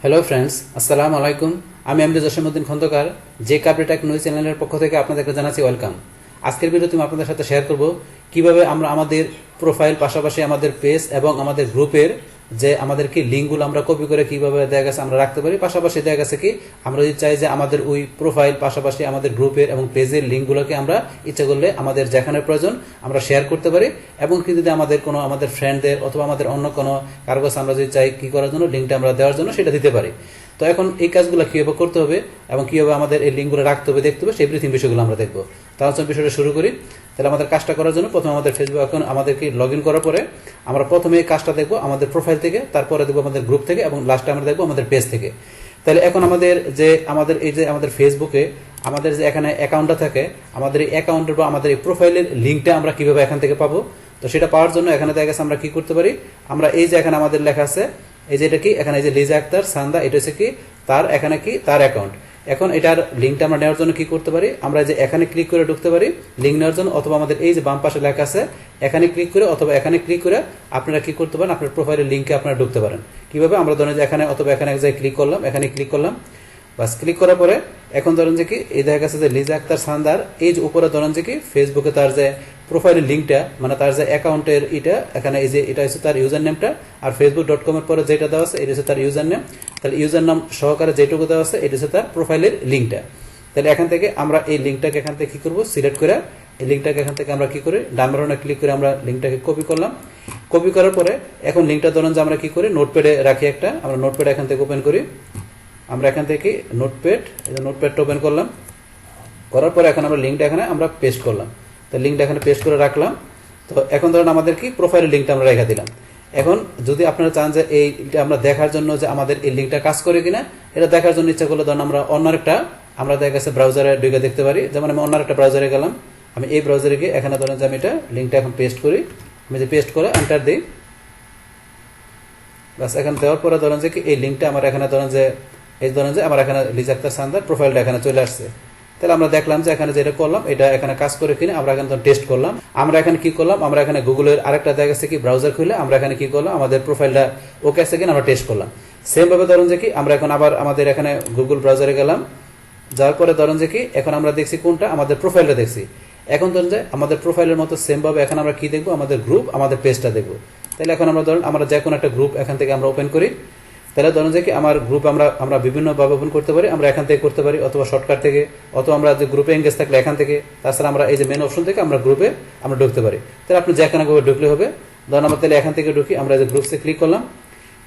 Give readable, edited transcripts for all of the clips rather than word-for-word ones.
Hello friends, আসসালামু আলাইকুম। আমি এমডি জসিমউদ্দিন খন্দকার, যে কাপ্রিটেক নিউজ চ্যানেলের পক্ষ থেকে আপনাদেরকে জানাচ্ছি ওয়েলকাম। আজকের ভিডিওতে আমি আপনাদের সাথে শেয়ার করব কিভাবে আমরা আমাদের প্রোফাইল পাশাপাশি আমাদের পেজ এবং আমাদের গ্রুপের যে আমাদের কি লিঙ্কগুলো আমরা কপি করে কিভাবে দেখা গেছে আমরা রাখতে পারি। পাশাপাশি দেখা গেছে কি আমরা যদি চাই যে আমাদের ওই প্রোফাইল পাশাপাশি আমাদের গ্রুপের এবং পেজের লিঙ্কগুলোকে আমরা ইচ্ছা করলে আমাদের যেখানে প্রয়োজন আমরা শেয়ার করতে পারি, এবং কি যদি আমাদের কোনো আমাদের ফ্রেন্ডদের অথবা আমাদের অন্য কোনো কারো কাছে আমরা যদি চাই কি করার জন্য লিঙ্কটা আমরা দেওয়ার জন্য সেটা দিতে পারি। তো এখন এই কাজগুলো কীভাবে করতে হবে এবং কীভাবে আমাদের এই লিঙ্কগুলো রাখতে হবে দেখতে হবে সেই এভরিথিং বিষয়গুলো আমরা দেখবো। তাহলে চলুন বিষয়টা শুরু করি। তাহলে আমাদের কাজটা করার জন্য প্রথমে আমাদের ফেসবুক অ্যাকাউন্ট আমাদেরকে লগ ইন করার পরে আমরা প্রথমে এই কাজটা দেখবো আমাদের প্রোফাইল থেকে, তারপরে দেখবো আমাদের গ্রুপ থেকে, এবং লাস্টে আমরা দেখবো আমাদের পেজ থেকে। তাহলে এখন আমাদের এই যে আমাদের ফেসবুকে আমাদের যে এখানে অ্যাকাউন্টটা থাকে, আমাদের এই অ্যাকাউন্টের বা আমাদের এই প্রোফাইলের লিঙ্কটা আমরা কিভাবে এখান থেকে পাবো। তো সেটা পাওয়ার জন্য এখানে দেখা গেছে আমরা কি করতে পারি, আমরা এই যে এখানে আমাদের লেখা আছে এই যে এটা কি এখানে এই যে লিজা আক্তার সান্দা, এটা হচ্ছে কি তার এখানে কি তার অ্যাকাউন্ট। এখন এটার লিঙ্কটা আমরা নেওয়ার জন্য কি করতে পারি, আমরা যে এখানে ক্লিক করে ঢুকতে পারি লিঙ্ক নেওয়ার জন্য, অথবা আমাদের এই যে বাম পাশে লেখা আছে এখানে ক্লিক করে অথবা এখানে ক্লিক করে আপনারা কি করতে পারেন আপনার প্রোফাইলের লিঙ্কে আপনারা ঢুকতে পারেন। কিভাবে, আমরা ধরেন যে এখানে অথবা এখানে এক জায়গায় ক্লিক করলাম, এখানে ক্লিক করলাম, বাস ক্লিক করার পরে এখন ধরেন যে কি এই দেখা গেছে যে লিজা আক্তার সান্দার এই যে উপরে ধরেন যে কি ফেসবুকে তার যে প্রোফাইলের লিঙ্কটা মানে তার যে অ্যাকাউন্টের এটা এখানে এই যে এটা হচ্ছে তার ইউজার নেমটা, আর facebook.com এর পরে যেটা দেওয়া আছে এটা হচ্ছে তার ইউজার নেম। তাহলে ইউজার নাম সহকারে যেটুকু দেওয়া আছে এটা হচ্ছে তার প্রোফাইলের লিঙ্কটা। তাহলে এখান থেকে আমরা এই লিঙ্কটাকে এখান থেকে কি করবো সিলেক্ট করে এই লিঙ্কটাকে এখান থেকে আমরা কি করে ডান বাটনে ক্লিক করে আমরা লিঙ্কটাকে কপি করলাম। কপি করার পরে এখন লিঙ্কটা ধরেন যে আমরা কি করি নোটপ্যাডে রাখি একটা, আমরা নোটপ্যাড এখান থেকে ওপেন করি, আমরা এখান থেকে নোটপ্যাডটা ওপেন করলাম, করার পরে এখন আমরা লিঙ্কটা এখানে আমরা পেস্ট করলাম। তো লিঙ্কটা এখানে পেস্ট করে রাখলাম। তো এখন ধরেন আমাদের কি প্রোফাইলের লিঙ্কটা আমরা রেখে দিলাম। এখন যদি আপনারা চান যে এইটা আমরা দেখার জন্য যে আমাদের এই লিঙ্কটা কাজ করে কিনা এটা দেখার জন্য ইচ্ছা করলে ধরেন আমরা অন্য একটা আমরা দেখা গেছে ব্রাউজারে ঢুকে দেখতে পারি। যেমন আমি অন্য একটা ব্রাউজারে গেলাম, আমি এই ব্রাউজারে গিয়ে এখানে ধরেন যে আমি এটা লিঙ্কটা এখন পেস্ট করি, আমি যে পেস্ট করে এন্টার দিই, বাস এখানে দেওয়ার পরে ধরেন যে কি এই লিঙ্কটা আমার এখানে ধরেন যে এই ধরেন যে আমার এখানে লিজা আক্তার সান্দার প্রোফাইলটা এখানে চলে আসছে। তাহলে আমরা দেখলাম যে এখানে যেটা করলাম এটা এখানে কাজ করে কিনা, আমরা এখানে টেস্ট করলাম। আমরা এখানে কি করলাম, আমরা এখানে গুগলের আরেকটা দেখা গেছে কি ব্রাউজার খুলে আমরা এখানে কি করলাম আমাদের প্রোফাইলটা ওকে আছে কিনা আমরা টেস্ট করলাম। সেম ভাবে ধরুন যে কি আমরা এখন আবার আমাদের এখানে গুগল ব্রাউজারে গেলাম, যাওয়ার পরে ধরুন যে কি এখন আমরা দেখছি কোনটা আমাদের প্রোফাইলটা দেখছি। এখন ধরুন যে আমাদের প্রোফাইলের মতো সেম ভাবে এখন আমরা কি দেখবো আমাদের গ্রুপ আমাদের পেজটা দেখবো। তাহলে এখন আমরা ধরুন আমরা যে কোনো একটা গ্রুপ এখান থেকে আমরা ওপেন করি। তাহলে ধরুন যে কি আমার গ্রুপ আমরা বিভিন্নভাবে ওপেন করতে পারি, আমরা এখান থেকে করতে পারি অথবা শর্টকাট থেকে, অথবা আমরা যে গ্রুপে এঙ্গেজ থাকলে এখান থেকে, তাছাড়া আমরা এই যে মেন অপশন থেকে আমরা গ্রুপে আমরা ঢুকতে পারি। তাহলে আপনি যে কোনো গ্রুপে ঢুকলে হবে। ধরুন আমরা তাহলে এখান থেকে ঢুকি, আমরা যে গ্রুপসে ক্লিক করলাম,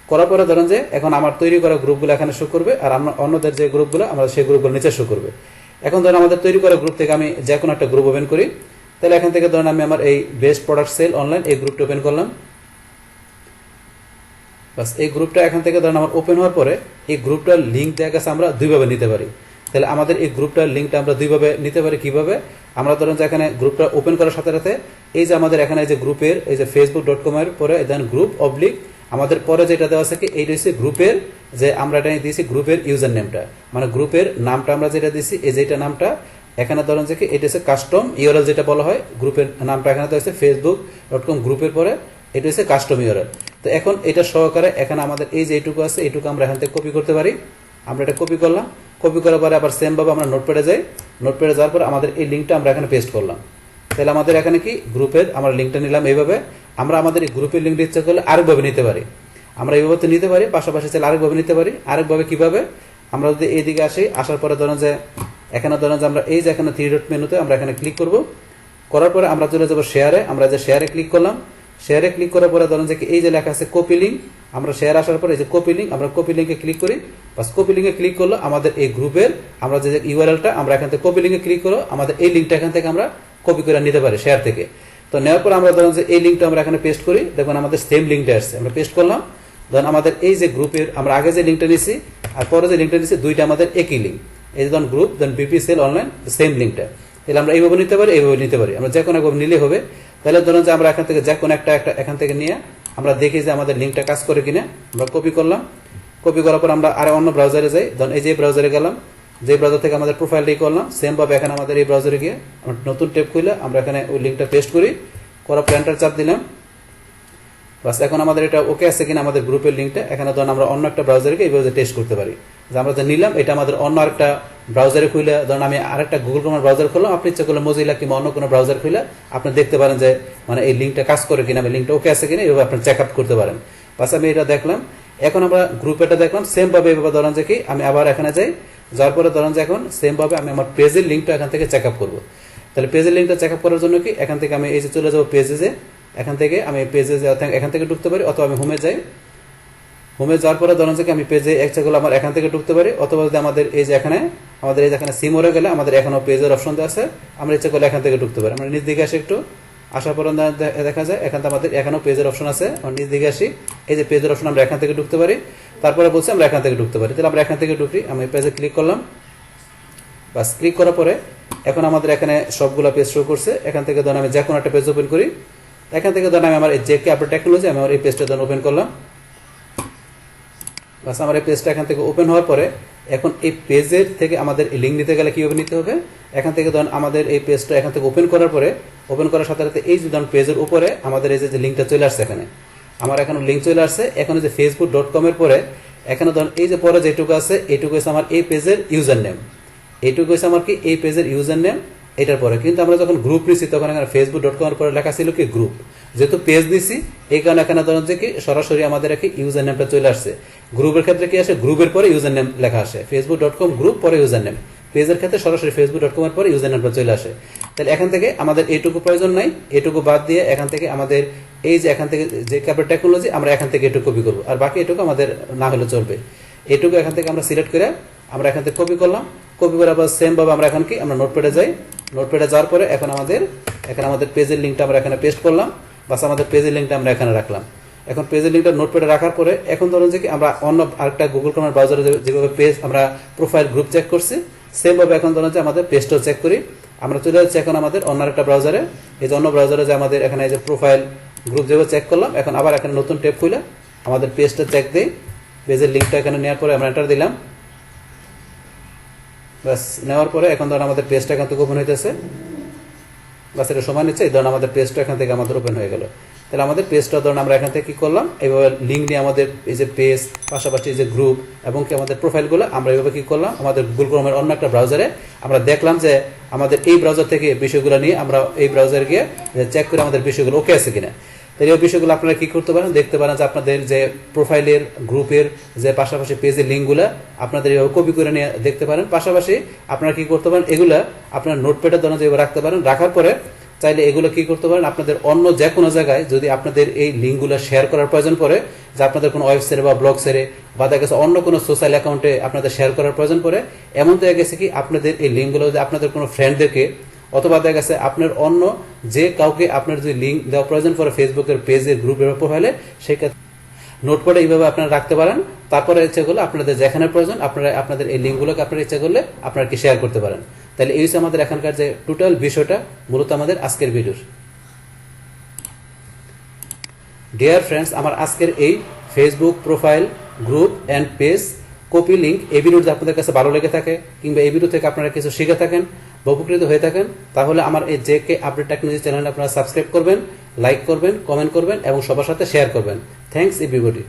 করার পরে ধরেন যে এখন আমার তৈরি করা গ্রুপগুলো এখানে শো করবে, আর আমরা অন্যদের যে গ্রুপগুলো আমরা সেই গ্রুপগুলো নিচে শো করবে। এখন ধরেন আমাদের তৈরি করা গ্রুপ থেকে আমি যে কোনো একটা গ্রুপ ওপেন করি। তাহলে এখান থেকে ধরেন আমি আমার এই বেস্ট প্রোডাক্ট সেল অনলাইন এই গ্রুপটা ওপেন করলাম। বাস এই গ্রুপটা এখান থেকে ধরেন আমার ওপেন হওয়ার পরে এই গ্রুপটার লিঙ্ক দেখা গেছে আমরা দুইভাবে নিতে পারি। তাহলে আমাদের এই গ্রুপটার লিঙ্কটা আমরা দুইভাবে নিতে পারি। কিভাবে, আমরা ধরেন যে এখানে গ্রুপটা ওপেন করার সাথে সাথে এই যে আমাদের এখানে যে গ্রুপের এই যে facebook.com এর পরে দেন গ্রুপ অবলিক আমাদের পরে যেটা দেওয়া আছে কি এইটা হচ্ছে গ্রুপের যে আমরা এটা দিয়েছি গ্রুপের ইউজার নেমটা, মানে গ্রুপের নামটা আমরা যেটা দিয়েছি এই যেটা নামটা এখানে ধরেন যে কি এটা হচ্ছে কাস্টম ইউআরএল যেটা বলা হয়, গ্রুপের নামটা এখানে দেওয়া হচ্ছে facebook.com গ্রুপের পরে এটা হচ্ছে কাস্টম ইউআরএল। তো এখন এটা সহকারে এখানে আমাদের এই যে এইটুকু আছে এইটুকু আমরা এখান থেকে কপি করতে পারি। আমরা এটা কপি করলাম, কপি করার পরে আবার সেম ভাবে আমরা নোটপ্যাডে যাই, নোটপ্যাডে যাওয়ার পর আমাদের এই লিঙ্কটা আমরা এখানে পেস্ট করলাম। তাহলে আমাদের এখানে কি গ্রুপের আমরা লিঙ্কটা নিলাম। এইভাবে আমরা আমাদের এই গ্রুপের লিঙ্কটা ইচ্ছা করলে আরেকভাবে নিতে পারি, আমরা এইভাবে তো নিতে পারি, পাশাপাশি চাইলে আরেকভাবে নিতে পারি। আরেকভাবে কিভাবে, আমরা যদি এইদিকে আসি, আসার পরে ধরেন যে এখানে ধরেন যে আমরা এই যে এখানে 3 ডট মেনুতে আমরা এখানে ক্লিক করব, করার পরে আমরা চলে যাবো শেয়ারে, আমরা যে শেয়ারে ক্লিক করলাম, শেয়ারে ক্লিক করার পরে ধরেন যে এই যে লেখা আছে কপি লিঙ্ক, আমরা শেয়ার আসার পরে এই যে কপি লিঙ্ক, আমরা কপি লিঙ্কে ক্লিক করি। বাস কপি লিঙ্কে ক্লিক করলো আমাদের এই গ্রুপের আমরা যে ইউআরএলটা আমরা এখান থেকে কপি লিঙ্কে ক্লিক করলো আমাদের এই লিঙ্কটা এখান থেকে আমরা কপি করে নিতে পারি শেয়ার থেকে। তো নেওয়ার পর আমরা ধরেন যে এই লিঙ্কটা আমরা এখানে পেস্ট করি, দেখুন আমাদের সেম লিঙ্কটা আসছে, আমরা পেস্ট করলাম। ধরেন আমাদের এই যে গ্রুপের আমরা আগে যে লিঙ্কটা নিছি আর পরে যে লিঙ্কটা নিছি দুইটা আমাদের একই লিঙ্ক, এই যে ধরুন গ্রুপ দেন বিপি সেল অনলাইন সেম লিঙ্কটা। তাহলে আমরা এইভাবে নিতে পারি, এইভাবে নিতে পারি, আমরা যে কোনো একভাবে নিলে হবে। তাহলে ধরুন যে আমরা এখান থেকে যে কোনো একটা এখান থেকে নিয়ে আমরা দেখি যে আমাদের লিঙ্কটা কাজ করে কিনা, আমরা কপি করলাম। কপি করার পর আমরা আরো অন্য ব্রাউজারে যাই, ধরুন এই যে ব্রাউজারে গেলাম, যে ব্রাউজার থেকে আমাদের প্রোফাইলটা করলাম সেম ভাবে এখানে আমাদের এই ব্রাউজারে গিয়ে আমরা নতুন ট্যাব খুলে আমরা এখানে ওই লিঙ্কটা পেস্ট করি, করার পর এন্টার চাপ দিলাম। বাস এখন আমাদের এটা ওকে আছে কিনা আমাদের গ্রুপের লিঙ্কটা এখানে ধরুন আমরা অন্য একটা ব্রাউজারকে এইভাবে টেস্ট করতে পারি, যে আমরা যে নিলাম এটা আমাদের অন্য আরেকটা ব্রাউজারে খুলে ধরুন আমি আরেকটা গুগল ক্রোমের ব্রাউজার খুললাম, আপনি ইচ্ছা করলে মজিলা কিংবা অন্য কোনো ব্রাউজার খুলে আপনি দেখতে পারেন যে মানে এই লিঙ্কটা কাজ করে কিনা, লিঙ্কটা ওকে আছে কিনা, এইভাবে আপনি চেক আপ করতে পারেন। বাস আমি এটা দেখলাম, এখন আমরা গ্রুপেটা দেখলাম সেম ভাবে এইভাবে ধরেন যে কি আমি আবার এখানে যাই, যাওয়ার পরে ধরেন যে এখন সেম ভাবে আমি আমার পেজের লিঙ্কটা এখান থেকে চেক আপ করবো। তাহলে পেজের লিঙ্কটা চেক আপ করার জন্য কি এখান থেকে আমি এই যে চলে যাবো পেজে, যে এখান থেকে আমি পেজে এখান থেকে ঢুকতে পারি, অথবা আমি হোমে যাই, হোমে যাওয়ার পরে ধরেন যে আমি পেজে ইচ্ছাগুলো আমার এখান থেকে ঢুকতে পারি, অথবা যদি আমাদের এই যে এখানে আমাদের এই যে এখানে সিমোরে গেলে আমাদের এখনো পেজের অপশন দেওয়া আছে, আমরা ইচ্ছা করলে এখান থেকে ঢুকতে পারি। আমরা নিজ দিকে আসি, একটু আসার পর দেখা যায় এখান থেকে আমাদের এখানেও পেজের অপশন আছে, আমরা নিজ দিকে আসি, এই যে পেজের অপশন আমরা এখান থেকে ঢুকতে পারি, তারপরে বলছি আমরা এখান থেকে ঢুকতে পারি। তাহলে আমরা এখান থেকে ঢুকি, আমি পেজে ক্লিক করলাম, বাস ক্লিক করার পরে এখন আমাদের এখানে সবগুলো পেজ শো করছে। এখান থেকে ধরুন আমি যে কোনো একটা পেজ ওপেন করি, এখান থেকে ধরুন আমি আমার যে কে আপডেট টেকনোলজি আমি আমার এই পেজটা ধরুন ওপেন করলাম। বাস আমার এই পেজটা এখান থেকে ওপেন হওয়ার পরে এখন এই পেজের থেকে আমাদের লিঙ্ক নিতে গেলে কীভাবে নিতে হবে, এখান থেকে ধরুন আমাদের এই পেজটা এখান থেকে ওপেন করার পরে ওপেন করার সাথে সাথে এই যে ধরুন পেজের উপরে আমাদের এই যে লিঙ্কটা চলে আসছে, এখানে আমার এখানে লিঙ্ক চলে আসছে। এখন যে facebook.com এর পরে এখানে ধরুন এই যে পরে যেটুকু আছে এইটুকু হচ্ছে আমার এই পেজের ইউজার নেম, এইটুকু হচ্ছে আমার কি এই পেজের ইউজার নেম। এটার পরে কিন্তু আমরা যখন গ্রুপ নিছি তখন এখানে facebook.com এর পরে লেখা ছিল কি গ্রুপ, যেহেতু পেজ দিছি এই কারণে এখানে ধরুন যে কি সরাসরি আমাদের কি ইউজার নেমটা চলে আসছে। গ্রুপের ক্ষেত্রে কি আসে, গ্রুপের পরে ইউজার নেম লেখা আসে, facebook.com গ্রুপ পরে ইউজার নেম। পেজের ক্ষেত্রে সরাসরি facebook.com এর পরে ইউজার নেমটা চলে আসে। তাহলে এখান থেকে আমাদের এইটুকু প্রয়োজন নাই, এটুকু বাদ দিয়ে এখান থেকে আমাদের এই যে এখান থেকে যে ক্যাপের টেকনোলজি আমরা এখান থেকে এটুকু কপি করবো, আর বাকি এটুকু আমাদের না হলে চলবে। এটুকু এখান থেকে আমরা সিলেক্ট করে আমরা এখান থেকে কপি করলাম, কপি করে আবার সেম ভাবে আমরা এখন কি আমরা নোটপ্যাডে যাই, নোটপ্যাডে যাওয়ার পরে এখন আমাদের পেজের লিঙ্কটা আমরা এখানে পেস্ট করলাম, বাস আমাদের পেজের লিঙ্কটা আমরা এখানে রাখলাম। এখন পেজের লিঙ্কটা নোটপ্যাডে রাখার পরে এখন ধরুন যে কি আমরা অন্য আরেকটা গুগল ক্রোমের ব্রাউজারে যেভাবে পেজ আমরা প্রোফাইল গ্রুপ চেক করছি সেম ভাবে এখন ধরুন যে আমাদের পেজটাও চেক করি। আমরা চলে যাচ্ছি এখন আমাদের অন্য একটা ব্রাউজারে, এই যে অন্য ব্রাউজারে যে আমাদের এখানে এই যে প্রোফাইল গ্রুপ যেভাবে চেক করলাম, এখন আবার এখানে নতুন ট্যাব খুলে আমাদের পেজটা চেক দিই, পেজের লিঙ্কটা এখানে নেওয়ার পরে আমরা এন্টার দিলাম, বাস নেওয়ার পরে এখন ধরুন আমাদের পেজটা এখান থেকে ওপেন হইতেছে, বাস এটা সময় নিচ্ছে, এই ধরুন আমাদের পেজটা এখান থেকে আমাদের ওপেন হয়ে গেল। তাহলে আমাদের পেজটা ধরুন আমরা এখান থেকে কি করলাম, এইভাবে লিঙ্ক নিয়ে আমাদের এই যে পেজ পাশাপাশি যে গ্রুপ এবং কি আমাদের প্রোফাইলগুলো আমরা এইভাবে কি করলাম আমাদের গুগল ক্রোমের অন্য একটা ব্রাউজারে আমরা দেখলাম যে আমাদের এই ব্রাউজার থেকে বিষয়গুলো নিয়ে আমরা এই ব্রাউজারে গিয়ে চেক করে আমাদের বিষয়গুলো ওকে আছে কিনা। তাই এই বিষয়গুলো আপনারা কি করতে পারেন, দেখতে পারেন যে আপনাদের যে প্রোফাইলের গ্রুপের যে পাশাপাশি পেজের লিঙ্কগুলো আপনাদের এইভাবে কপি করে নিয়ে দেখতে পারেন। পাশাপাশি আপনারা কি করতে পারেন, এগুলা আপনার নোটপ্যাডের ধরনের যেভাবে রাখতে পারেন, রাখার পরে চাইলে এগুলো কি করতে পারেন আপনাদের অন্য যে কোনো জায়গায় যদি আপনাদের এই লিঙ্কগুলো শেয়ার করার প্রয়োজন পড়ে, যে আপনাদের কোনো ওয়েবসাইটে বা ব্লগ সাইটে বা দেখা গেছে অন্য কোনো সোশ্যাল অ্যাকাউন্টে আপনাদের শেয়ার করার প্রয়োজন পড়ে, এমন দেখা গেছে কি আপনাদের এই লিঙ্কগুলো যদি আপনাদের কোনো ফ্রেন্ডদেরকে অথবা দেখা গেছে আপনার অন্য যে কাউকে আপনার যদি লিঙ্ক দেওয়া প্রয়োজন পড়ে ফেসবুকের পেজের গ্রুপের প্রোফাইলে, সেই ক্ষেত্রে নোটপ্যাডে এইভাবে আপনারা রাখতে পারেন। তারপরে ইচ্ছা করলে আপনাদের যেখানে প্রয়োজন আপনারা আপনাদের এই লিঙ্কগুলোকে আপনারা ইচ্ছা করলে আপনারা কি শেয়ার করতে পারেন। তাহলে এই হচ্ছে আমাদের এখানকার যে টোটাল বিষয়টা মূলত আমাদের আজকের ভিডিওর। ডিয়ার ফ্রেন্ডস, আমার আজকের এই Facebook profile group and page copy link এই ভিডিওটি আপনাদের কাছে ভালো লেগে থাকে কিংবা এই ভিডিও থেকে আপনারা কিছু শিখে থাকেন বা উপকৃত হয়ে থাকেন, তাহলে আমার এই জেকে আপডেট টেকনোলজি চ্যানেল আপনারা সাবস্ক্রাইব করবেন, লাইক করবেন, কমেন্ট করবেন এবং সবার সাথে শেয়ার করবেন। Thanks everybody.